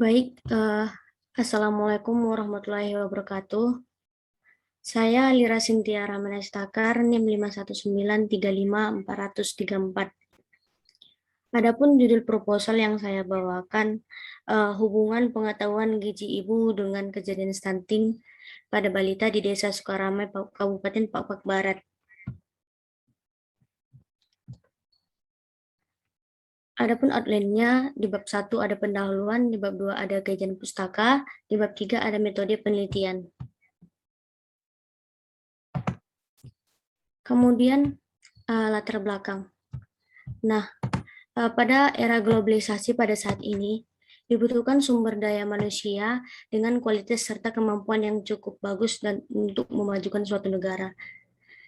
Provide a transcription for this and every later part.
Baik, Assalamualaikum warahmatullahi wabarakatuh. Saya Lira Sintia Ramana Stakar, NIM 519354034. Adapun judul proposal yang saya bawakan, hubungan pengetahuan gizi ibu dengan kejadian stunting pada balita di Desa Sukaramai, Kabupaten Papua Barat. Adapun outline-nya, di bab 1 ada pendahuluan, di bab 2 ada kajian pustaka, di bab 3 ada metode penelitian. Kemudian latar belakang. Nah, pada era globalisasi pada saat ini, dibutuhkan sumber daya manusia dengan kualitas serta kemampuan yang cukup bagus dan untuk memajukan suatu negara,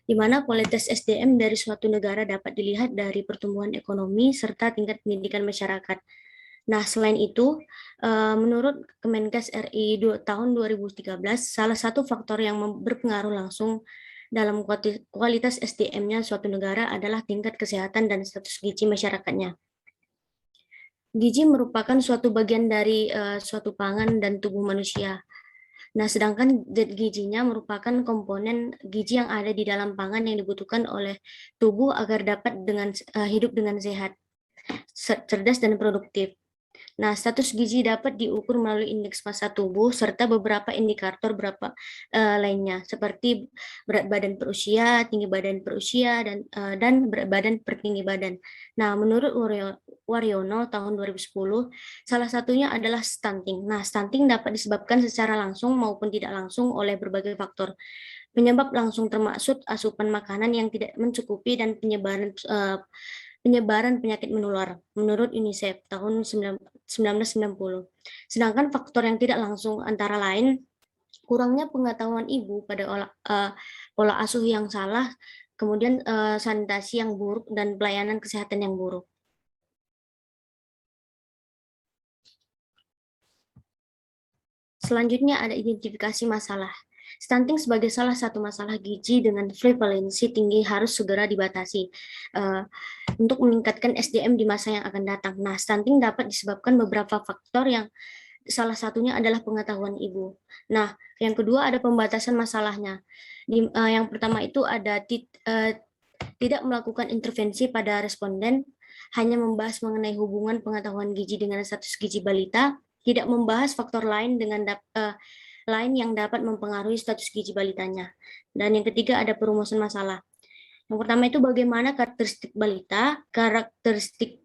di mana kualitas SDM dari suatu negara dapat dilihat dari pertumbuhan ekonomi serta tingkat pendidikan masyarakat. Nah, selain itu, menurut Kemenkes RI tahun 2013, salah satu faktor yang berpengaruh langsung dalam kualitas SDM-nya suatu negara adalah tingkat kesehatan dan status gizi masyarakatnya. Gizi merupakan suatu bagian dari suatu pangan dan tubuh manusia. Nah, sedangkan zat gizinya merupakan komponen gizi yang ada di dalam pangan yang dibutuhkan oleh tubuh agar dapat hidup dengan sehat, cerdas, dan produktif. Nah, status gizi dapat diukur melalui indeks massa tubuh serta beberapa indikator lainnya seperti berat badan per usia, tinggi badan per usia, dan berat badan per tinggi badan. Nah, menurut Waryono tahun 2010, salah satunya adalah stunting. Nah, stunting dapat disebabkan secara langsung maupun tidak langsung oleh berbagai faktor. Penyebab langsung termaksud asupan makanan yang tidak mencukupi dan penyebaran penyakit menular menurut UNICEF tahun 1990. Sedangkan faktor yang tidak langsung antara lain kurangnya pengetahuan ibu pada pola asuh yang salah, kemudian sanitasi yang buruk dan pelayanan kesehatan yang buruk. Selanjutnya ada identifikasi masalah. Stunting sebagai salah satu masalah gizi dengan prevalensi tinggi harus segera dibatasi untuk meningkatkan SDM di masa yang akan datang. Nah, stunting dapat disebabkan beberapa faktor yang salah satunya adalah pengetahuan ibu. Nah, yang kedua ada pembatasan masalahnya. Yang pertama itu ada tidak melakukan intervensi pada responden, hanya membahas mengenai hubungan pengetahuan gizi dengan status gizi balita, tidak membahas faktor lain yang dapat mempengaruhi status gizi balitanya. Dan yang ketiga ada perumusan masalah. Yang pertama itu bagaimana karakteristik balita, karakteristik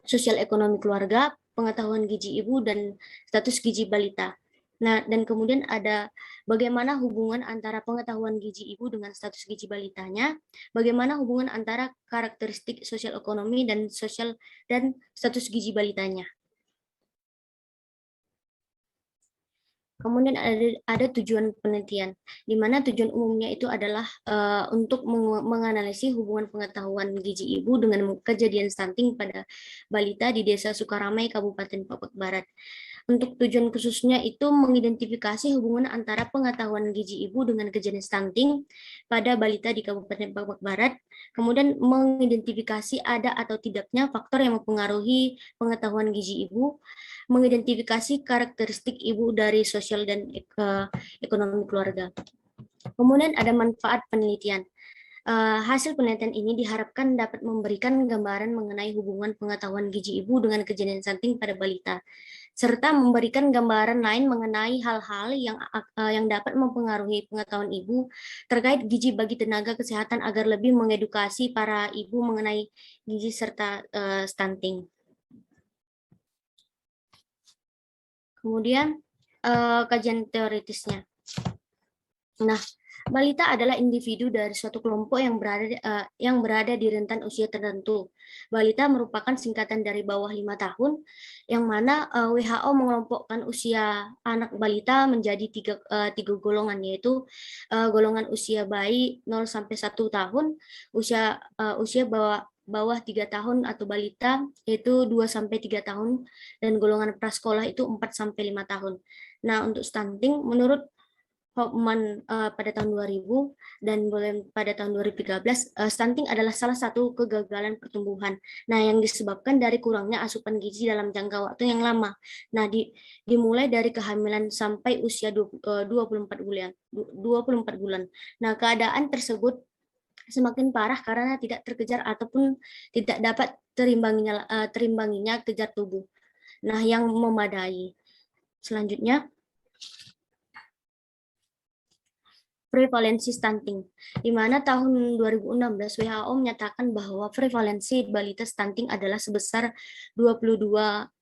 sosial ekonomi keluarga, pengetahuan gizi ibu, dan status gizi balita. Nah, dan kemudian ada bagaimana hubungan antara pengetahuan gizi ibu dengan status gizi balitanya, bagaimana hubungan antara karakteristik sosial ekonomi dan status gizi balitanya. Kemudian ada tujuan penelitian, di mana tujuan umumnya itu adalah untuk menganalisis hubungan pengetahuan gizi ibu dengan kejadian stunting pada balita di Desa Sukaramai, Kabupaten Papua Barat. Untuk tujuan khususnya itu mengidentifikasi hubungan antara pengetahuan gizi ibu dengan kejadian stunting pada balita di Kabupaten Papua Barat, kemudian mengidentifikasi ada atau tidaknya faktor yang mempengaruhi pengetahuan gizi ibu, mengidentifikasi karakteristik ibu dari sosial dan ekonomi keluarga. Kemudian ada manfaat penelitian. Hasil penelitian ini diharapkan dapat memberikan gambaran mengenai hubungan pengetahuan gizi ibu dengan kejadian stunting pada balita, serta memberikan gambaran lain mengenai hal-hal yang dapat mempengaruhi pengetahuan ibu terkait gizi bagi tenaga kesehatan agar lebih mengedukasi para ibu mengenai gizi serta stunting. Kemudian kajian teoritisnya. Nah, balita adalah individu dari suatu kelompok yang berada di rentan usia tertentu. Balita merupakan singkatan dari bawah 5 tahun, yang mana WHO mengelompokkan usia anak balita menjadi tiga golongan, yaitu golongan usia bayi 0 sampai 1 tahun, usia bawah 3 tahun atau balita yaitu 2 sampai 3 tahun, dan golongan prasekolah itu 4 sampai 5 tahun. Nah, untuk stunting menurut Hoffman pada tahun 2000 dan Bolen pada tahun 2013, stunting adalah salah satu kegagalan pertumbuhan. Nah, yang disebabkan dari kurangnya asupan gizi dalam jangka waktu yang lama. Nah, dimulai dari kehamilan sampai usia 24 bulan. 24 bulan. Nah, keadaan tersebut semakin parah karena tidak terkejar ataupun tidak dapat terimbanginya kejar tubuh. Nah, yang memadai. Selanjutnya, prevalensi stunting, di mana tahun 2016 WHO menyatakan bahwa prevalensi balita stunting adalah sebesar 22,9%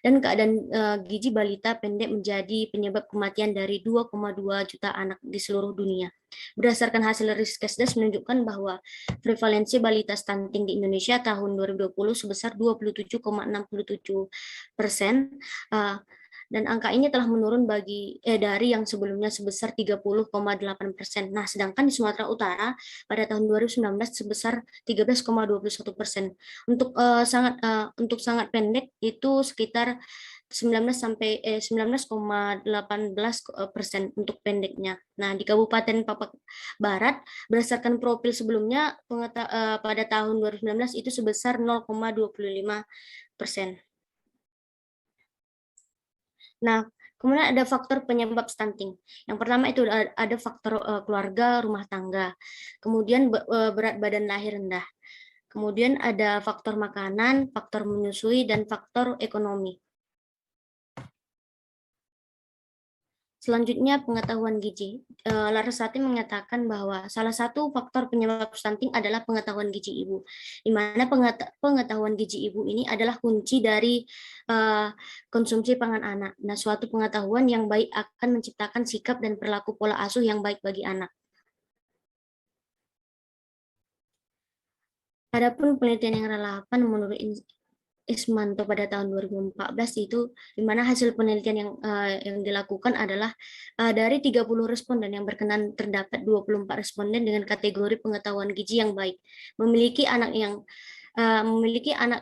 dan keadaan gizi balita pendek menjadi penyebab kematian dari 2,2 juta anak di seluruh dunia. Berdasarkan hasil Riskesdas menunjukkan bahwa prevalensi balita stunting di Indonesia tahun 2020 sebesar 27,67%. Dan angka ini telah menurun dari yang sebelumnya sebesar 30,8%. Nah, sedangkan di Sumatera Utara pada tahun 2019 sebesar 13,21%. Untuk sangat pendek itu sekitar 19,18% untuk pendeknya. Nah, di Kabupaten Papak Barat berdasarkan profil sebelumnya pada tahun 2019 itu sebesar 0,25%. Nah, kemudian ada faktor penyebab stunting. Yang pertama itu ada faktor keluarga, rumah tangga. Kemudian berat badan lahir rendah. Kemudian ada faktor makanan, faktor menyusui, dan faktor ekonomi. Selanjutnya, pengetahuan gizi. Larasati menyatakan bahwa salah satu faktor penyebab stunting adalah pengetahuan gizi ibu, di mana pengetahuan gizi ibu ini adalah kunci dari konsumsi pangan anak. Nah, suatu pengetahuan yang baik akan menciptakan sikap dan perilaku pola asuh yang baik bagi anak. Adapun penelitian yang relevan menurut Ismanto pada tahun 2014 itu, di mana hasil penelitian yang dilakukan adalah dari 30 responden yang berkenan terdapat 24 responden dengan kategori pengetahuan gizi yang baik, memiliki anak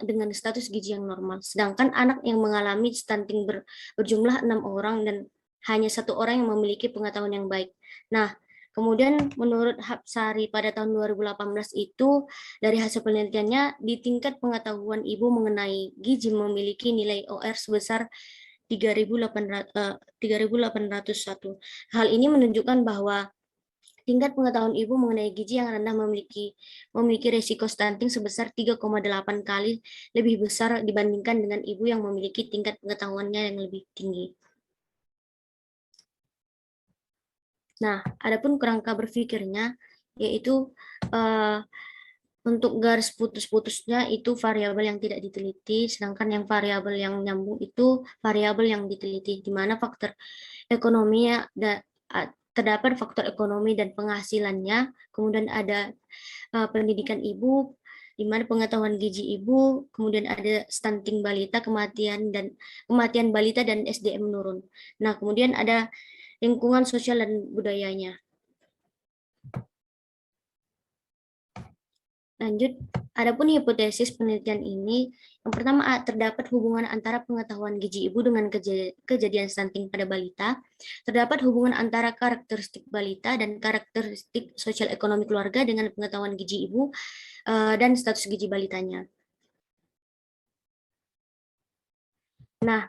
dengan status gizi yang normal, sedangkan anak yang mengalami stunting berjumlah 6 orang dan hanya 1 orang yang memiliki pengetahuan yang baik. Nah, kemudian menurut Hapsari pada tahun 2018 itu, dari hasil penelitiannya, di tingkat pengetahuan ibu mengenai gizi memiliki nilai OR sebesar 3.801. Hal ini menunjukkan bahwa tingkat pengetahuan ibu mengenai gizi yang rendah memiliki risiko stunting sebesar 3,8 kali lebih besar dibandingkan dengan ibu yang memiliki tingkat pengetahuannya yang lebih tinggi. Nah, adapun kerangka berpikirnya yaitu untuk garis putus-putusnya itu variabel yang tidak diteliti, sedangkan yang variabel yang nyambung itu variabel yang diteliti, di mana faktor ekonominya terdapat faktor ekonomi dan penghasilannya, kemudian ada pendidikan ibu, di mana pengetahuan gizi ibu, kemudian ada stunting balita, kematian balita dan SDM menurun. Nah, kemudian ada lingkungan sosial dan budayanya. Lanjut, adapun hipotesis penelitian ini, yang pertama terdapat hubungan antara pengetahuan gizi ibu dengan kejadian stunting pada balita, terdapat hubungan antara karakteristik balita dan karakteristik sosial ekonomi keluarga dengan pengetahuan gizi ibu dan status gizi balitanya. Nah,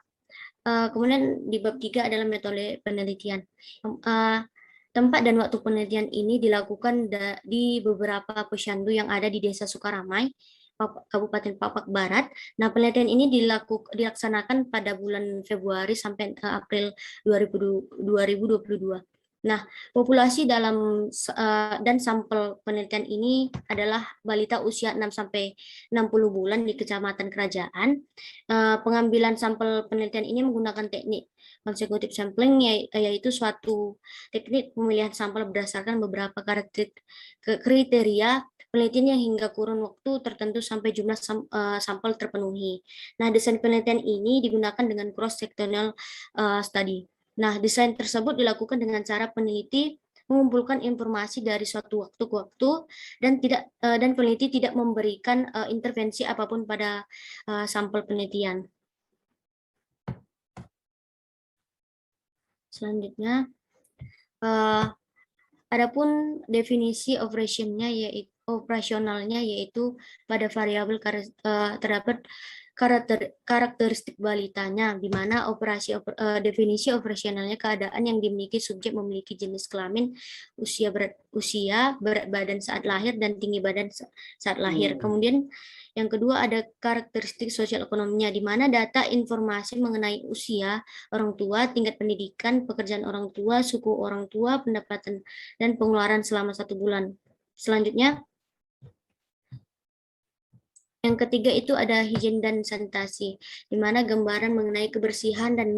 kemudian di bab 3 adalah metode penelitian. Tempat dan waktu penelitian ini dilakukan di beberapa posyandu yang ada di Desa Sukaramai, Kabupaten Papak Barat. Nah, penelitian ini dilaksanakan pada bulan Februari sampai April 2022. Nah, populasi dan sampel penelitian ini adalah balita usia 6 sampai 60 bulan di Kecamatan Kerajaan. Pengambilan sampel penelitian ini menggunakan teknik consecutive sampling, yaitu suatu teknik pemilihan sampel berdasarkan beberapa kriteria penelitian yang hingga kurun waktu tertentu sampai jumlah sampel terpenuhi. Nah, desain penelitian ini digunakan dengan cross-sectional study. Nah, desain tersebut dilakukan dengan cara peneliti mengumpulkan informasi dari suatu waktu ke waktu dan peneliti tidak memberikan intervensi apapun pada sampel penelitian. Selanjutnya, adapun definisi operasionalnya yaitu pada variabel terdapat karakteristik balitanya, di mana definisi operasionalnya keadaan yang dimiliki subjek memiliki jenis kelamin, berat badan saat lahir, dan tinggi badan saat lahir. Kemudian yang kedua ada karakteristik sosial ekonominya, di mana data informasi mengenai usia orang tua, tingkat pendidikan, pekerjaan orang tua, suku orang tua, pendapatan dan pengeluaran selama 1 bulan. Selanjutnya, yang ketiga itu ada higien dan sanitasi, di mana gambaran mengenai kebersihan dan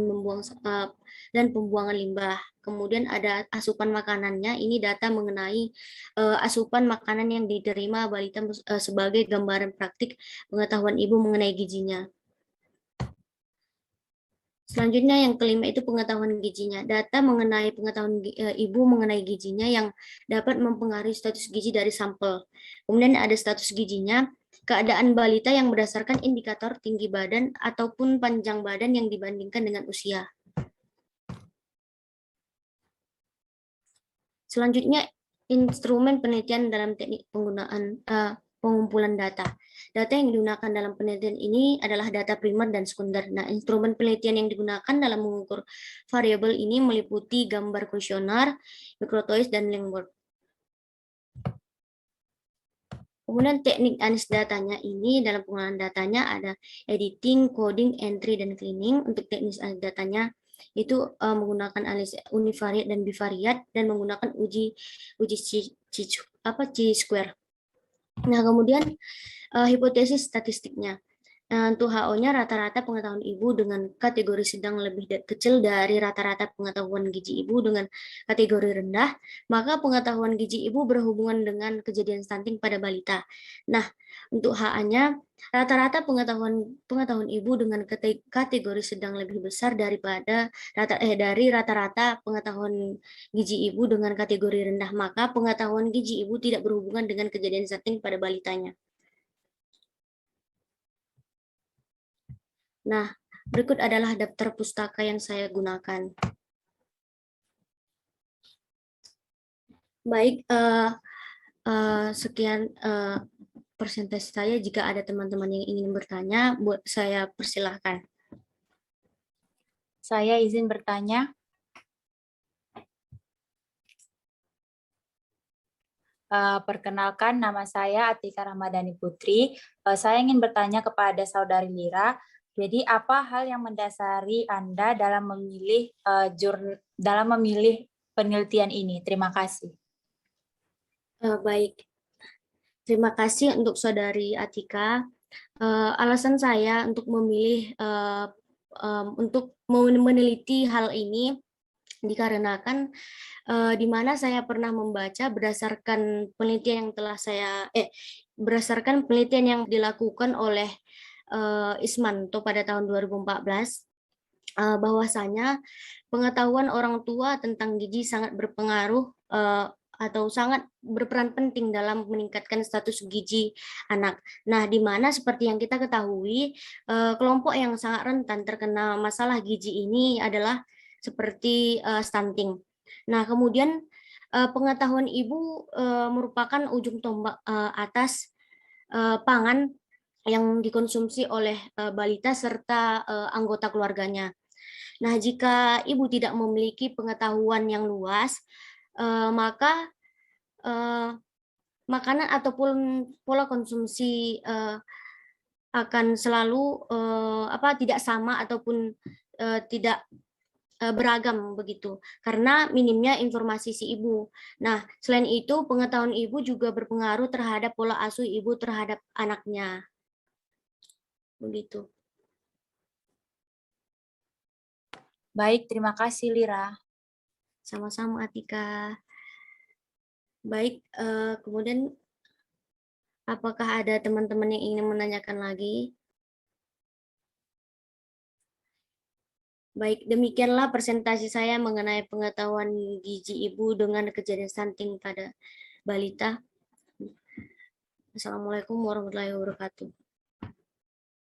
pembuangan limbah. Kemudian ada asupan makanannya, ini data mengenai asupan makanan yang diterima balita sebagai gambaran praktik pengetahuan ibu mengenai gizinya. Selanjutnya yang kelima itu pengetahuan gizinya. Data mengenai pengetahuan ibu mengenai gizinya yang dapat mempengaruhi status gizi dari sampel. Kemudian ada status gizinya, keadaan balita yang berdasarkan indikator tinggi badan ataupun panjang badan yang dibandingkan dengan usia. Selanjutnya instrumen penelitian dalam teknik penggunaan pengumpulan data. Data yang digunakan dalam penelitian ini adalah data primer dan sekunder. Nah, instrumen penelitian yang digunakan dalam mengukur variabel ini meliputi gambar kuesioner, Microtoys, dan Langford. Kemudian teknik analis datanya ini dalam pengolahan datanya ada editing, coding, entry, dan cleaning. Untuk teknik analis datanya itu menggunakan analis univariat dan bivariat dan menggunakan uji chi-square. Nah, kemudian hipotesis statistiknya. Untuk HO-nya rata-rata pengetahuan ibu dengan kategori sedang lebih kecil dari rata-rata pengetahuan gizi ibu dengan kategori rendah, maka pengetahuan gizi ibu berhubungan dengan kejadian stunting pada balita. Nah, untuk HA-nya rata-rata pengetahuan ibu dengan kategori sedang lebih besar daripada dari rata-rata pengetahuan gizi ibu dengan kategori rendah, maka pengetahuan gizi ibu tidak berhubungan dengan kejadian stunting pada balitanya. Nah, berikut adalah daftar pustaka yang saya gunakan. Baik, sekian presentasi saya. Jika ada teman-teman yang ingin bertanya, saya persilahkan. Saya izin bertanya. Perkenalkan, nama saya Atika Ramadhani Putri. Saya ingin bertanya kepada Saudari Lira. Jadi, apa hal yang mendasari Anda dalam memilih penelitian ini? Terima kasih. Baik, terima kasih untuk Saudari Atika. Alasan saya untuk memilih untuk meneliti hal ini dikarenakan di mana saya pernah membaca berdasarkan penelitian yang dilakukan oleh Ismanto pada tahun 2014, bahwasanya pengetahuan orang tua tentang gizi sangat berpengaruh atau sangat berperan penting dalam meningkatkan status gizi anak. Nah, di mana seperti yang kita ketahui, kelompok yang sangat rentan terkena masalah gizi ini adalah seperti stunting. Nah, kemudian pengetahuan ibu merupakan ujung tombak atas pangan yang dikonsumsi oleh balita serta anggota keluarganya. Nah, jika ibu tidak memiliki pengetahuan yang luas, maka makanan ataupun pola konsumsi akan selalu tidak sama ataupun tidak beragam begitu, karena minimnya informasi si ibu. Nah, selain itu pengetahuan ibu juga berpengaruh terhadap pola asuh ibu terhadap anaknya. Begitu. Baik, terima kasih Lira. Sama-sama Atika. Baik, kemudian apakah ada teman-teman yang ingin menanyakan lagi? Baik, demikianlah presentasi saya mengenai pengetahuan gizi ibu dengan kejadian stunting pada balita. Assalamualaikum warahmatullahi wabarakatuh.